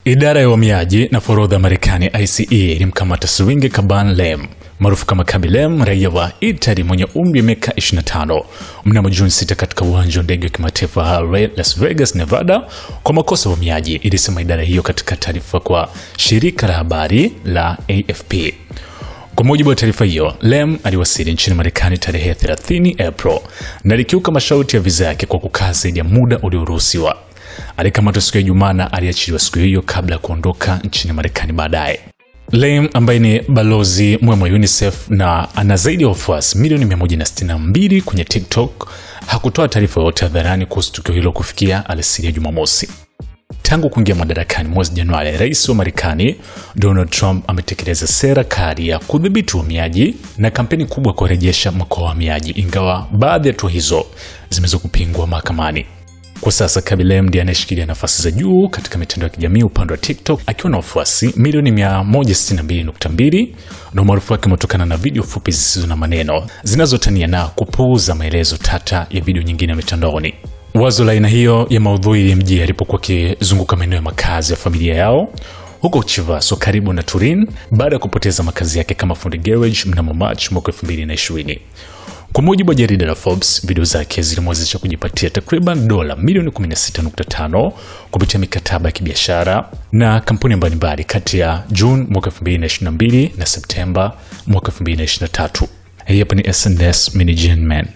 Idara ya uhamiaji na forodha Marekani ICE ilimkamata Swinge Caban Lem, maarufu kama Kabi Lem, raia wa Italy mwenye umri wa miaka 25 mnamo Juni 6 katika uwanja wa ndege wa kimataifa Las Vegas, Nevada kwa makosa ya uhamiaji, ilisema idara hiyo katika taarifa kwa shirika la habari la AFP. Kwa mujibu wa taarifa hiyo, Lem aliwasili nchini Marekani tarehe 30 April na alikiuka masharti ya visa yake kwa kukaa zaidi ya muda ulioruhusiwa. Alikamatwa siku ya Ijumaa na aliachiliwa siku hiyo kabla ya kuondoka nchini Marekani baadaye. Lem ambaye ni balozi mwema UNICEF na ana zaidi ya wafuasi milioni 162 kwenye TikTok hakutoa taarifa yoyote hadharani kuhusu tukio hilo kufikia alasiri ya Jumamosi. Tangu kuingia madarakani mwezi Januari, rais wa Marekani Donald Trump ametekeleza sera kali ya kudhibiti uhamiaji na kampeni kubwa kurejesha mkoa wa uhamiaji, ingawa baadhi ya hatua hizo zimeweza kupingwa mahakamani. Kwa sasa Kabi Lem ndiye anayeshikilia nafasi za juu katika mitandao ya kijamii upande wa TikTok akiwa na wafuasi milioni 162.2 na umaarufu wake umetokana na video fupi zisizo na maneno zinazotania na kupuuza maelezo tata ya video nyingine ya mitandaoni. Wazo la aina hiyo ya maudhui ilimjia alipokuwa akizunguka maeneo ya makazi ya familia yao huko Chivasso karibu na Turin baada ya kupoteza makazi yake kama fundi garage mnamo March mwaka 2020. Kwa mujibu wa jarida la Forbes, video zake zilimwezesha kujipatia takriban dola milioni 16.5 kupitia mikataba ya kibiashara na kampuni mbalimbali kati ya June mwaka 2022 na Septemba mwaka 2023. Hapa ni SNS Mini Gen Man.